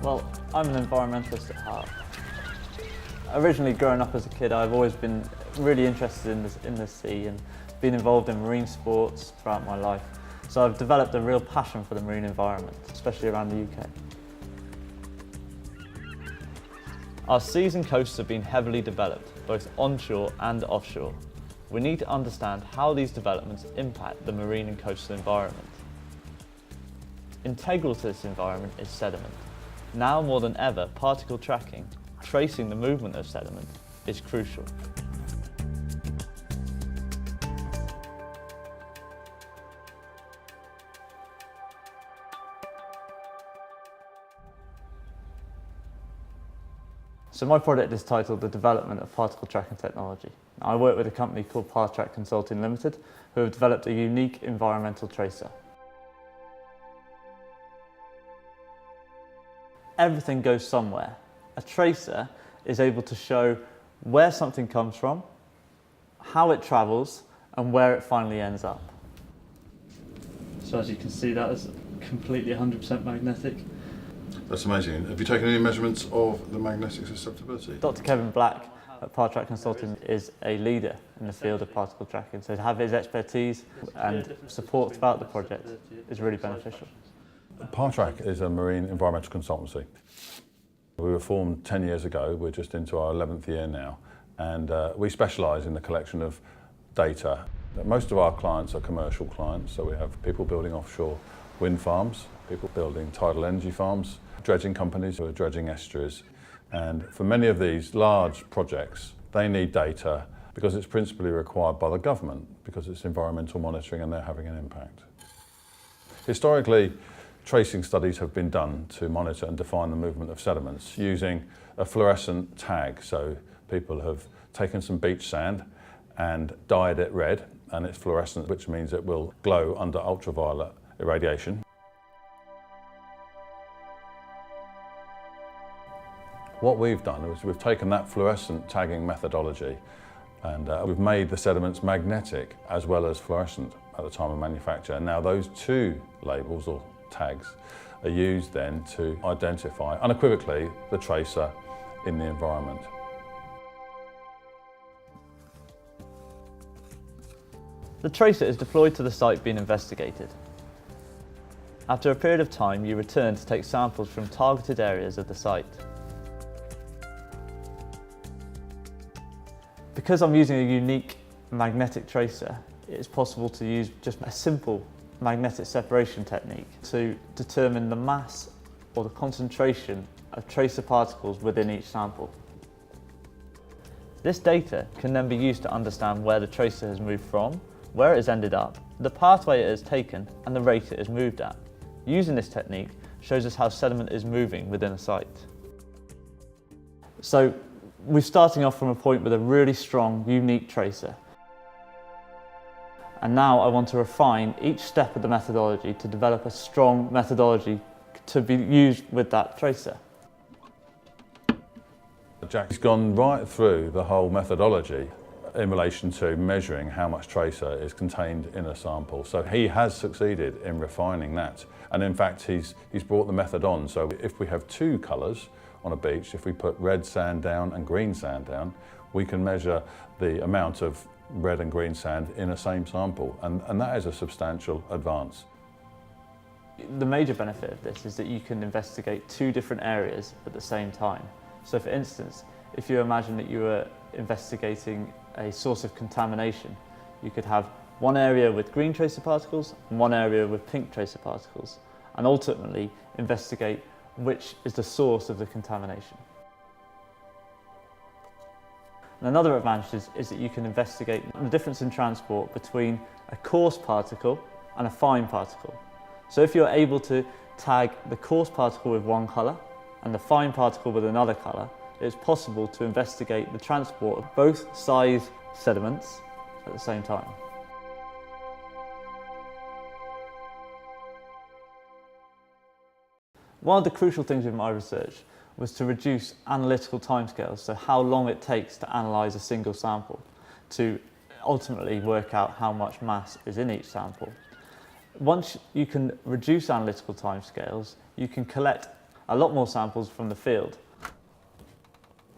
Well, I'm an environmentalist at heart. Originally, growing up as a kid, I've always been really interested in the sea and been involved in marine sports throughout my life. So I've developed a real passion for the marine environment, especially around the UK. Our seas and coasts have been heavily developed, both onshore and offshore. We need to understand how these developments impact the marine and coastal environment. Integral to this environment is sediment. Now more than ever, particle tracking, tracing the movement of sediment, is crucial. So my project is titled The Development of Particle Tracking Technology. I work with a company called PathTrack Consulting Limited, who have developed a unique environmental tracer. Everything goes somewhere. A tracer is able to show where something comes from, how it travels, and where it finally ends up. So as you can see, that is completely 100% magnetic. That's amazing. Have you taken any measurements of the magnetic susceptibility? Dr. Kevin Black at PathTrack Consulting is a leader in the field of particle tracking, so to have his expertise and support throughout the project is really beneficial. PathTrack is a marine environmental consultancy. We were formed 10 years ago. We're just into our 11th year now, and we specialise in the collection of data. Most of our clients are commercial clients, so we have people building offshore wind farms, people building tidal energy farms, dredging companies who are dredging estuaries. And for many of these large projects, they need data because it's principally required by the government, because it's environmental monitoring and they're having an impact. Historically, tracing studies have been done to monitor and define the movement of sediments using a fluorescent tag. So people have taken some beach sand and dyed it red, and it's fluorescent, which means it will glow under ultraviolet irradiation. What we've done is we've taken that fluorescent tagging methodology and we've made the sediments magnetic as well as fluorescent at the time of manufacture. And now those two labels or tags are used then to identify unequivocally the tracer in the environment. The tracer is deployed to the site being investigated. After a period of time, you return to take samples from targeted areas of the site. Because I'm using a unique magnetic tracer, it's possible to use just a simple magnetic separation technique to determine the mass or the concentration of tracer particles within each sample. This data can then be used to understand where the tracer has moved from, where it has ended up, the pathway it has taken, and the rate it has moved at. Using this technique shows us how sediment is moving within a site. So we're starting off from a point with a really strong, unique tracer. And now I want to refine each step of the methodology to develop a strong methodology to be used with that tracer. Jack's gone right through the whole methodology in relation to measuring how much tracer is contained in a sample. So he has succeeded in refining that. And in fact, he's brought the method on. So if we have two colours on a beach, if we put red sand down and green sand down, we can measure the amount of red and green sand in a same sample. And that is a substantial advance. The major benefit of this is that you can investigate two different areas at the same time. So for instance, if you imagine that you were investigating a source of contamination, you could have one area with green tracer particles and one area with pink tracer particles, and ultimately investigate which is the source of the contamination. And another advantage is that you can investigate the difference in transport between a coarse particle and a fine particle. So if you're able to tag the coarse particle with one colour and the fine particle with another colour, it's possible to investigate the transport of both size sediments at the same time. One of the crucial things with my research was to reduce analytical timescales, so how long it takes to analyse a single sample, to ultimately work out how much mass is in each sample. Once you can reduce analytical timescales, you can collect a lot more samples from the field.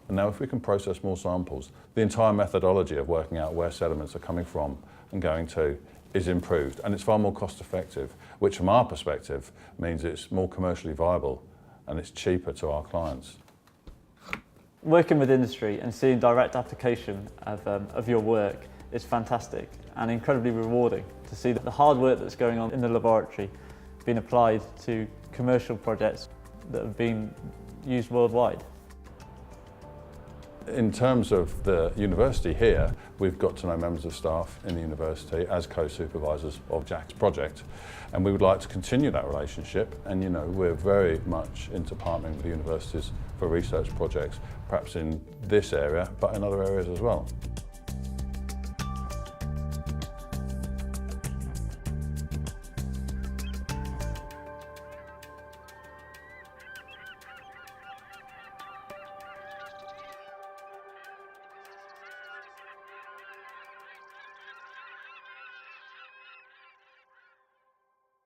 And now if we can process more samples, the entire methodology of working out where sediments are coming from and going to is improved, and it's far more cost effective, which from our perspective means it's more commercially viable and it's cheaper to our clients. Working with industry and seeing direct application of your work is fantastic and incredibly rewarding to see that the hard work that's going on in the laboratory being applied to commercial projects that have been used worldwide. In terms of the university here, we've got to know members of staff in the university as co-supervisors of Jack's project, and we would like to continue that relationship. And we're very much into partnering with universities for research projects, perhaps in this area, but in other areas as well.